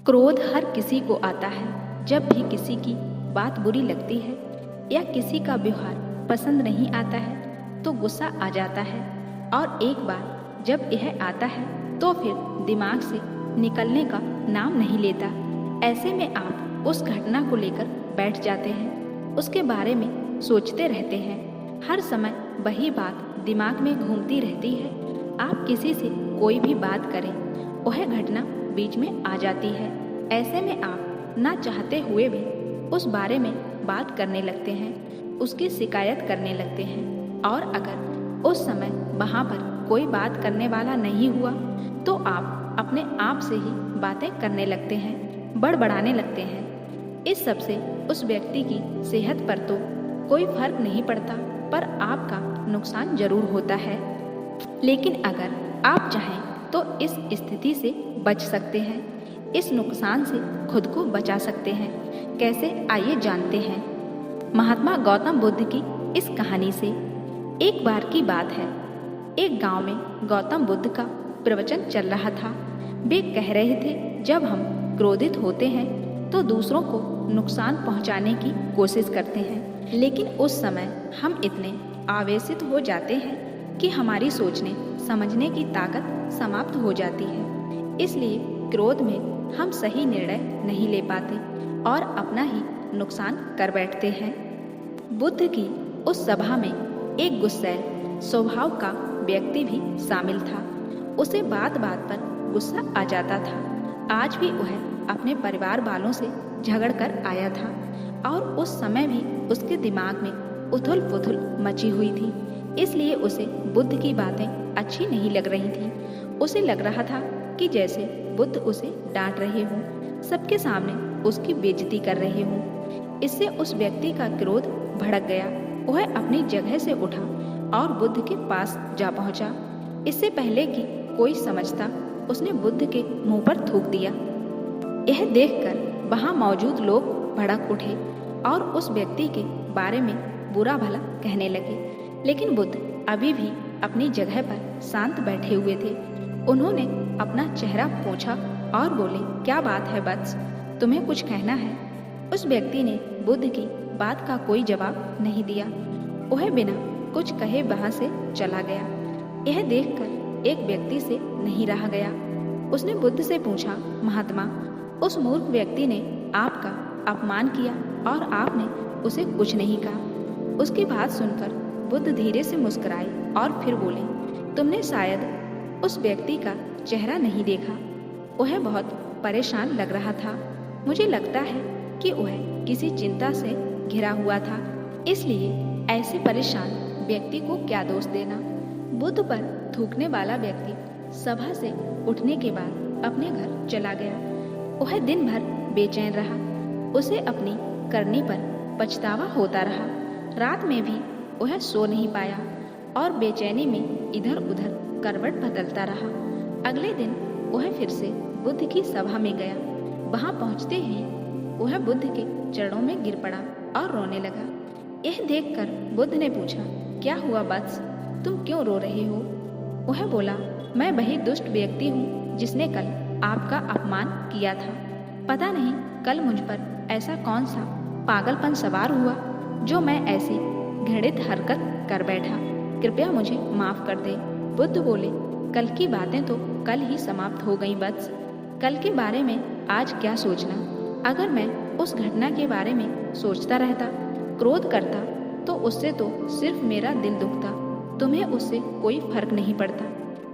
क्रोध हर किसी को आता है। जब भी किसी की बात बुरी लगती है या किसी का व्यवहार पसंद नहीं आता है तो गुस्सा आ जाता है, और एक बार जब यह आता है तो फिर दिमाग से निकलने का नाम नहीं लेता। ऐसे में आप उस घटना को लेकर बैठ जाते हैं, उसके बारे में सोचते रहते हैं। हर समय वही बात दिमाग में घूमती रहती है। आप किसी से कोई भी बात करें, वह घटना बीच में आ जाती है। ऐसे में आप ना चाहते हुए भी उस बारे में बात करने लगते हैं, उसकी शिकायत करने लगते हैं। और अगर उस समय वहाँ पर कोई बात करने वाला नहीं हुआ तो आप अपने आप से ही बातें करने लगते हैं, बड़बड़ाने लगते हैं। इस सब से उस व्यक्ति की सेहत पर तो कोई फर्क नहीं पड़ता, पर आपका नुकसान जरूर होता है। लेकिन अगर आप चाहें तो इस स्थिति से बच सकते हैं, इस नुकसान से खुद को बचा सकते हैं। कैसे, आइए जानते हैं। महात्मा गौतम बुद्ध की इस कहानी से। एक बार की बात है, एक गांव में गौतम बुद्ध का प्रवचन चल रहा था। वे कह रहे थे, जब हम क्रोधित होते हैं तो दूसरों को नुकसान पहुंचाने की कोशिश करते हैं, लेकिन उस समय हम इतने आवेशित हो जाते हैं कि हमारी सोचने समझने की ताकत समाप्त हो जाती है। इसलिए क्रोध में हम सही निर्णय नहीं ले पाते और अपना ही नुकसान कर बैठते हैं। बुद्ध की उस सभा में एक गुस्सैल स्वभाव का व्यक्ति भी शामिल था। उसे बात बात पर गुस्सा आ जाता था। आज भी वह अपने परिवार वालों से झगड़ कर आया था और उस समय भी उसके दिमाग में उथल पुथल मची हुई थी। इसलिए उसे बुद्ध की बातें अच्छी नहीं लग रही थी। उसे लग रहा था कि जैसे बुद्ध उसे डांट रहे हों, सबके सामने उसकी बेइज्जती कर रहे हों। इससे उस व्यक्ति का क्रोध भड़क गया। वह अपनी जगह से उठा और बुद्ध के पास जा पहुंचा। इससे पहले कि कोई समझता, उसने बुद्ध के मुंह पर थूक दिया। यह देखकर वहां मौजूद लोग भड़क उठे और उस व्यक्ति के बारे में बुरा भला कहने लगे। लेकिन बुद्ध अभी भी अपनी जगह पर शांत बैठे हुए थे। उन्होंने अपना चेहरा पोंछा और बोले, क्या बात है वत्स, तुम्हें कुछ कहना है? उस व्यक्ति ने बुद्ध की बात का कोई जवाब नहीं दिया। वह बिना कुछ कहे वहां से चला गया। यह देखकर एक व्यक्ति से नहीं रहा गया। उसने बुद्ध से पूछा, महात्मा, उस मूर्ख व्यक्ति ने आपका अपमान किया और आपने उसे कुछ नहीं कहा। उसकी बात सुनकर बुद्ध धीरे से मुस्कुराए और फिर बोले, तुमने शायद उस व्यक्ति का चेहरा नहीं देखा। वह बहुत परेशान लग रहा था। मुझे लगता है कि वह किसी चिंता से घिरा हुआ था, इसलिए ऐसे परेशान व्यक्ति को क्या दोष देना। बुद्ध पर थूकने वाला व्यक्ति सभा से उठने के बाद अपने घर चला गया। वह दिन भर बेचैन रहा। उसे अपनी करनी पर पछतावा होता रहा। रात में भी वह सो नहीं पाया और बेचैनी में इधर उधर करवट बदलता रहा। अगले दिन वह फिर से बुद्ध की सभा में गया। वहां पहुंचते ही वह बुद्ध के चरणों में गिर पड़ा और रोने लगा। यह देखकर बुद्ध ने पूछा, क्या हुआ वत्स, तुम क्यों रो रहे हो? वह बोला, मैं वही दुष्ट व्यक्ति हूँ जिसने कल आपका अपमान किया था। पता नहीं कल मुझ पर ऐसा कौन सा पागलपन सवार हुआ जो मैं ऐसी घृणित हरकत कर बैठा। कृपया मुझे माफ कर दे। बुद्ध बोले, कल की बातें तो कल ही समाप्त हो गई वत्स। कल के बारे में आज क्या सोचना। अगर मैं उस घटना के बारे में सोचता रहता, क्रोध करता, तो उससे तो सिर्फ मेरा दिल दुखता। तुम्हें उससे कोई फर्क नहीं पड़ता।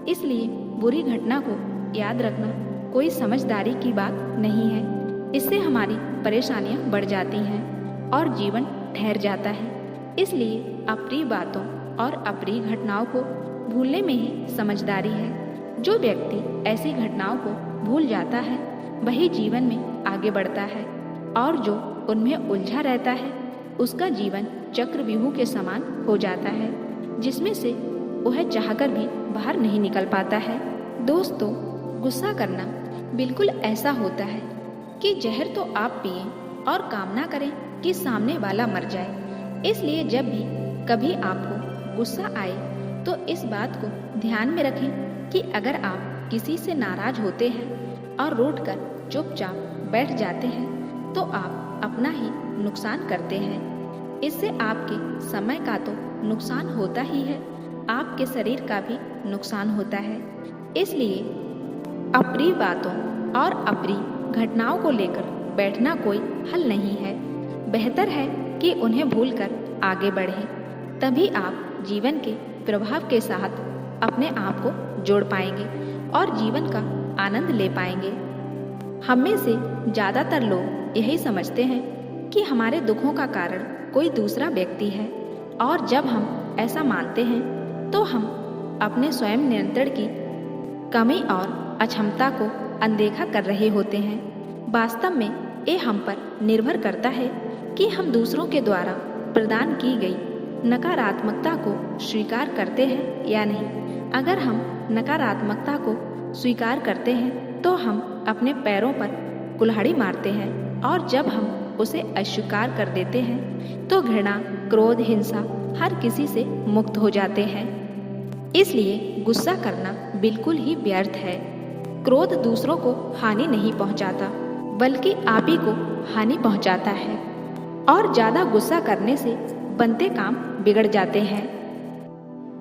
इसलिए बुरी घटना को याद रखना कोई समझदारी की बात नहीं है। इससे हमारी परेशानियां बढ़ जाती हैं और जीवन ठहर जाता है। इसलिए अप्रिय बातों और अप्रिय घटनाओं को भूलने में ही समझदारी है। जो व्यक्ति ऐसी घटनाओं को भूल जाता है वही जीवन में आगे बढ़ता है, और जो उनमें उलझा रहता है उसका जीवन चक्रव्यूह के समान हो जाता है, जिसमें से वह चाहकर भी बाहर नहीं निकल पाता है। दोस्तों, गुस्सा करना बिल्कुल ऐसा होता है कि जहर तो आप पिए और कामना करें कि सामने वाला मर जाए। इसलिए जब भी कभी आपको गुस्सा आए तो इस बात को ध्यान में रखें कि अगर आप किसी से नाराज होते हैं और रूठकर चुपचाप बैठ जाते हैं तो आप अपना ही नुकसान करते हैं। इससे आपके समय का तो नुकसान होता ही है, आपके शरीर का भी नुकसान होता है। इसलिए अप्रिय बातों और अप्रिय घटनाओं को लेकर बैठना कोई हल नहीं है। बेहतर है कि उन्हें भूलकर आगे बढ़ें, तभी आप जीवन के प्रभाव के साथ अपने आप को जोड़ पाएंगे और जीवन का आनंद ले पाएंगे। हम में से ज़्यादातर लोग यही समझते हैं कि हमारे दुखों का कारण कोई दूसरा व्यक्ति है, और जब हम ऐसा मानते हैं तो हम अपने स्वयं नियंत्रण की कमी और अक्षमता को अनदेखा कर रहे होते हैं। वास्तव में ये हम पर निर्भर करता है कि हम दूसरों के द्वारा प्रदान की गई नकारात्मकता को स्वीकार करते हैं या नहीं। अगर हम नकारात्मकता को स्वीकार करते हैं तो हम अपने पैरों पर कुल्हाड़ी मारते हैं, और जब हम उसे अस्वीकार कर देते हैं तो घृणा, क्रोध, हिंसा हर किसी से मुक्त हो जाते हैं। इसलिए गुस्सा करना बिल्कुल ही व्यर्थ है। क्रोध दूसरों को हानि नहीं पहुंचाता, बल्कि आप ही को हानि पहुंचाता है, और ज़्यादा गुस्सा करने से बनते काम बिगड़ जाते हैं।